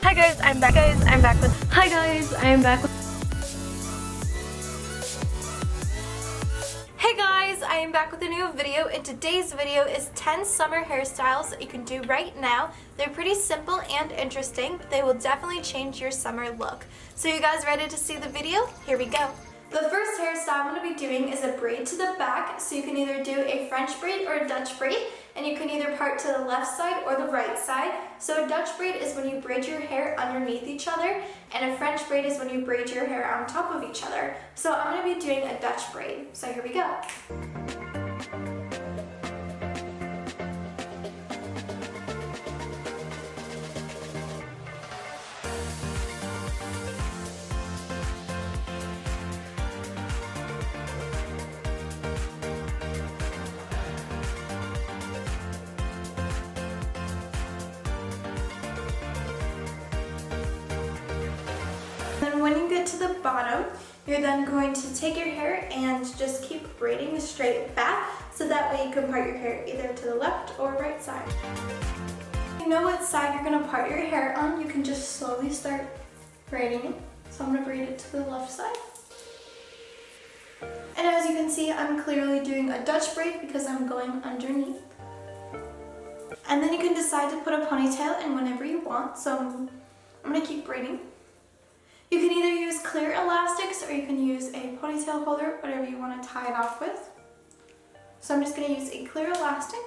Hi guys, I'm back. Hi guys, I'm back with. Hey guys, I am back with a new video, and today's video is 10 summer hairstyles that you can do right now. They're pretty simple and interesting, but they will definitely change your summer look. So you guys ready to see the video? Here we go. The first hairstyle I'm going to be doing is a braid to the back, so you can either do a French braid or a Dutch braid, and you can either part to the left side or the right side. So a Dutch braid is when you braid your hair underneath each other, and a French braid is when you braid your hair on top of each other. So I'm going to be doing a Dutch braid, so here we go. Then when you get to the bottom, you're then going to take your hair and just keep braiding straight back, so that way you can part your hair either to the left or right side. You know what side you're going to part your hair on, you can just slowly start braiding it. So I'm going to braid it to the left side. And as you can see, I'm clearly doing a Dutch braid because I'm going underneath. And then you can decide to put a ponytail in whenever you want, so I'm going to keep braiding. You can either use clear elastics or you can use a ponytail holder, whatever you want to tie it off with. So I'm just going to use a clear elastic.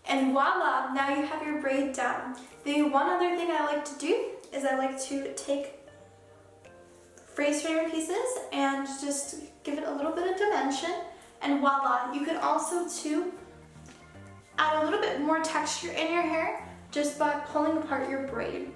And voila, now you have your braid done. The one other thing I like to do is I like to take phrase frame pieces and just give it a little bit of dimension. And voila, you can also too add a little bit more texture in your hair just by pulling apart your braid.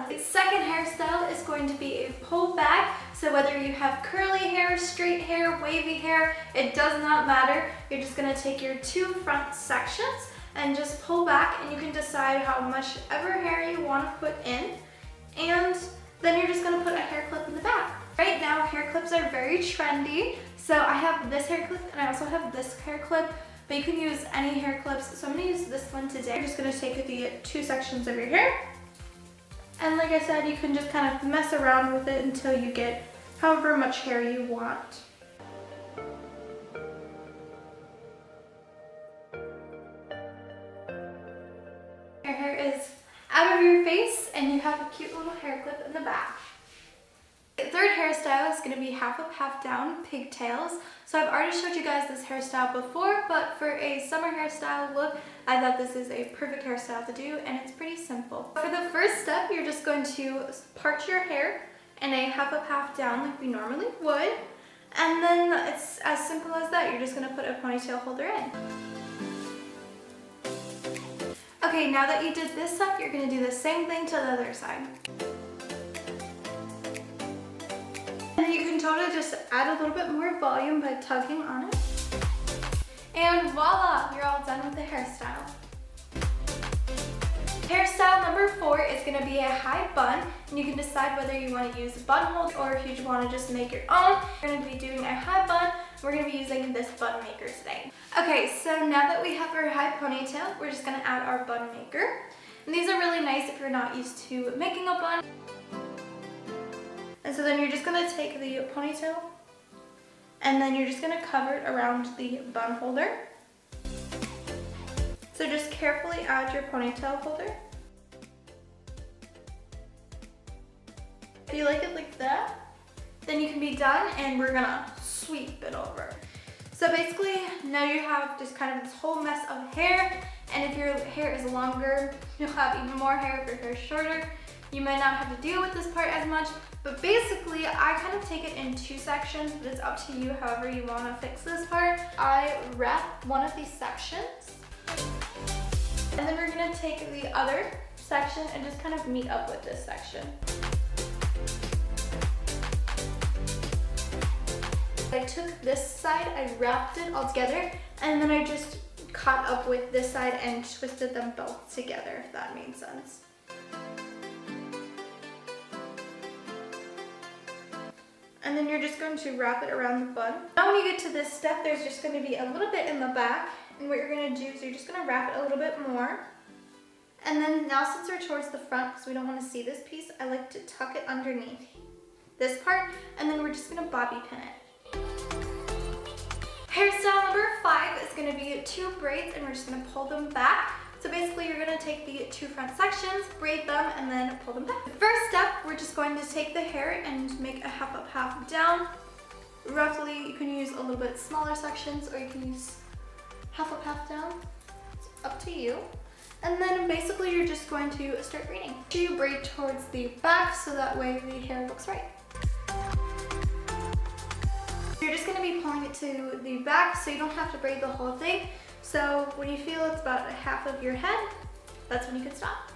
The second hairstyle is going to be a pull back. So whether you have curly hair, straight hair, wavy hair, it does not matter. You're just going to take your two front sections and just pull back, and you can decide how much ever hair you want to put in, and then you're just going to put a hair clip in the back. Right now hair clips are very trendy, so I have this hair clip and I also have this hair clip, but you can use any hair clips. So I'm going to use this one today. You're just going to take the two sections of your hair, and like I said, you can just kind of mess around with it until you get however much hair you want. Your hair is out of your face and you have a cute little hair clip in the back. The third hairstyle is going to be half up, half down pigtails. So I've already showed you guys this hairstyle before, but for a summer hairstyle look, I thought this is a perfect hairstyle to do, and it's pretty simple. For the first step, you're just going to part your hair in a half up, half down like we normally would. And then it's as simple as that. You're just going to put a ponytail holder in. Okay, now that you did this up, you're going to do the same thing to the other side. And you can totally just add a little bit more volume by tugging on it. And voila, you're all done with the hairstyle. Hairstyle number 4 is going to be a high bun, and you can decide whether you want to use a bun hold or if you want to just make your own. We're going to be doing a high bun. We're going to be using this bun maker today. Okay, so now that we have our high ponytail, we're just going to add our bun maker. And these are really nice if you're not used to making a bun. And so then you're just going to take the ponytail and then you're just going to cover it around the bun holder. So just carefully add your ponytail holder. If you like it like that, then you can be done, and we're going to sweep it over. So basically now you have just kind of this whole mess of hair, and if your hair is longer, you'll have even more hair. If your hair is shorter, you might not have to deal with this part as much. But basically, I kind of take it in two sections, but it's up to you however you want to fix this part. I wrap one of these sections, and then we're going to take the other section and just kind of meet up with this section. I took this side, I wrapped it all together, and then I just caught up with this side and twisted them both together, if that made sense. And then you're just going to wrap it around the bun. Now when you get to this step, there's just going to be a little bit in the back. And what you're going to do is you're just going to wrap it a little bit more. And then now since we're towards the front, because we don't want to see this piece, I like to tuck it underneath this part. And then we're just going to bobby pin it. Hairstyle number 5 is going to be 2 braids, and we're just going to pull them back. So basically you're going to take the 2 front sections, braid them, and then pull them back. The first step, we're just going to take the hair and make a half up, half down. Roughly, you can use a little bit smaller sections, or you can use half up, half down. It's up to you. And then basically you're just going to start braiding. You braid towards the back so that way the hair looks right. You're just going to be pulling it to the back so you don't have to braid the whole thing. So when you feel it's about half of your head, that's when you can stop.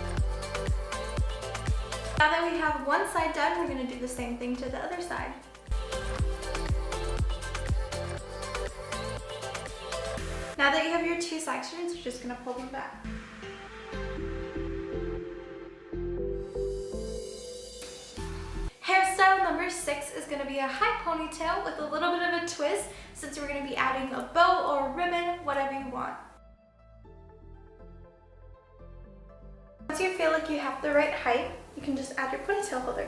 Now that we have one side done, we're going to do the same thing to the other side. Now that you have your 2 sections, you're just going to pull them back. Hairstyle number 6 is going to be a high ponytail with a little bit of a twist, since we're going to be adding a bow or a ribbon, whatever you want. Once you feel like you have the right height, you can just add your ponytail holder.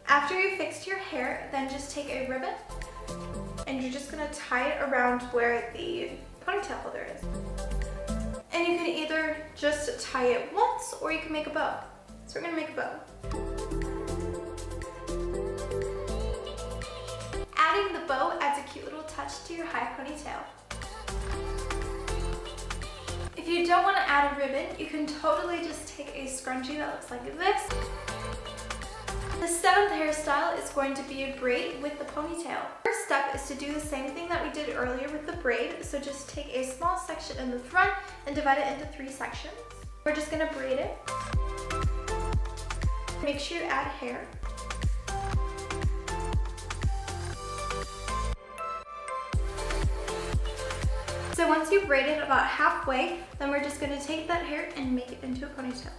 After you fixed your hair, then just take a ribbon and you're just going to tie it around where the ponytail holder is. And you can either just tie it once or you can make a bow. So we're going to make a bow. Adding the bow adds a cute little touch to your high ponytail. If you don't want to add a ribbon, you can totally just take a scrunchie that looks like this. The 7th hairstyle is going to be a braid with the ponytail. First step is to do the same thing that we did earlier with the braid. So just take a small section in the front and divide it into 3 sections. We're just going to braid it. Make sure you add hair. So once you've braided about halfway, then we're just going to take that hair and make it into a ponytail.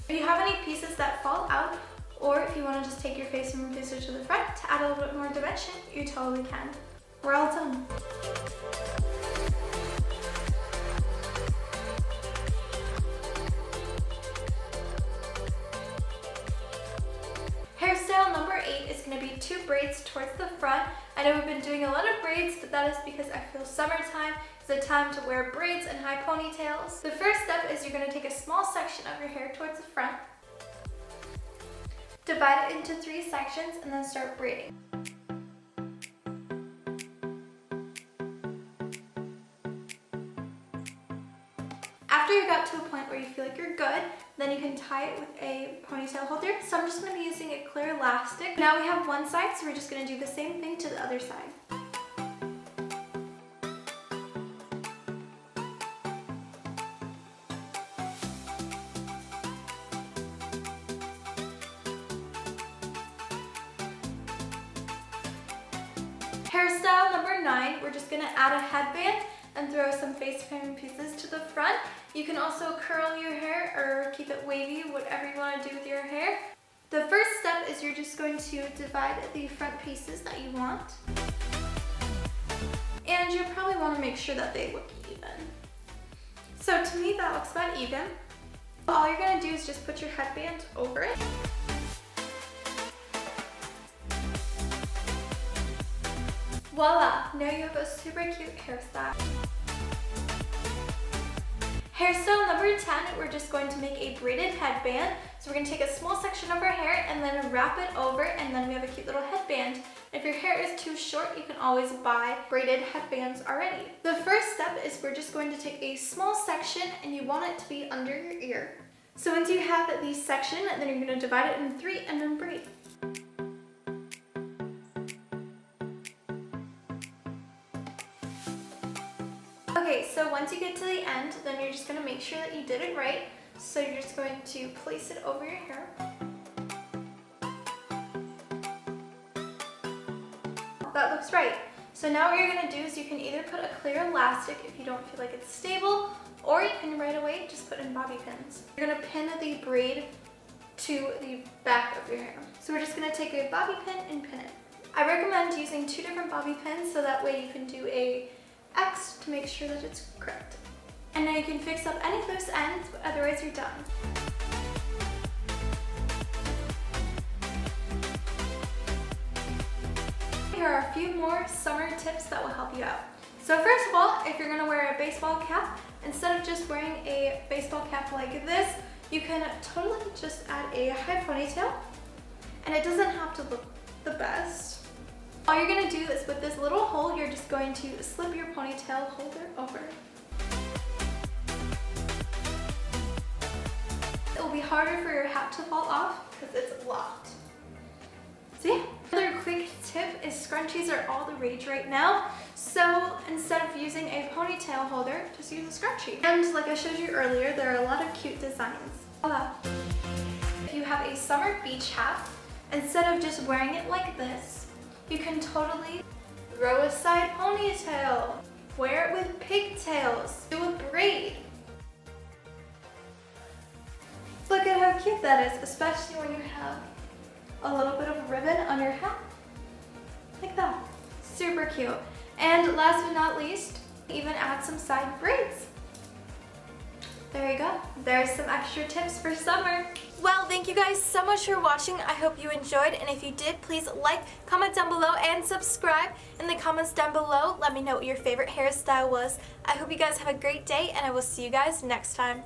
If you have any pieces that fall out, or if you want to just take your face and face it to the front to add a little bit more dimension, you totally can. We're all done. Hairstyle number 8 is going to be 2 braids towards the front. I know we've been doing a lot of braids, but that is because I feel summertime is a time to wear braids and high ponytails. The first step is you're going to take a small section of your hair towards the front, divide it into 3 sections, and then start braiding. After you got to a point where you feel like you're good, then you can tie it with a ponytail holder. So I'm just going to be using a clear elastic. Now we have one side, so we're just going to do the same thing to the other side. Hairstyle number 9, we're just going to add a headband and throw some face frame pieces to the front. You can also curl your hair or keep it wavy, whatever you want to do with your hair. The first step is you're just going to divide the front pieces that you want. And you probably want to make sure that they look even. So to me that looks about even. All you're going to do is just put your headband over it. Voila! Now you have a super cute hairstyle. Hairstyle number 10, we're just going to make a braided headband. So we're going to take a small section of our hair and then wrap it over, and then we have a cute little headband. If your hair is too short, you can always buy braided headbands already. The first step is we're just going to take a small section and you want it to be under your ear. So once you have the section, then you're going to divide it in 3 and then braid. Okay, so once you get to the end, then you're just going to make sure that you did it right. So you're just going to place it over your hair. That looks right. So now what you're going to do is you can either put a clear elastic if you don't feel like it's stable, or you can right away just put in bobby pins. You're going to pin the braid to the back of your hair. So we're just going to take a bobby pin and pin it. I recommend using 2 different bobby pins so that way you can do a X to make sure that it's correct. And now you can fix up any loose ends, but otherwise you're done. Here are a few more summer tips that will help you out. So first of all, if you're going to wear a baseball cap, instead of just wearing a baseball cap like this, you can totally just add a high ponytail, and it doesn't have to look the best. All you're going to do is with this little hole, you're just going to slip your ponytail holder over. It will be harder for your hat to fall off because it's locked. So yeah. Another quick tip is scrunchies are all the rage right now. So instead of using a ponytail holder, just use a scrunchie. And like I showed you earlier, there are a lot of cute designs. Voila. If you have a summer beach hat, instead of just wearing it like this, you can totally throw a side ponytail, wear it with pigtails, do a braid. Look at how cute that is, especially when you have a little bit of ribbon on your hat, like that. Super cute. And last but not least, even add some side braids. There you go. There's some extra tips for summer. Well, thank you guys so much for watching. I hope you enjoyed, and if you did, please like, comment down below, and subscribe. In the comments down below, let me know what your favorite hairstyle was. I hope you guys have a great day, and I will see you guys next time.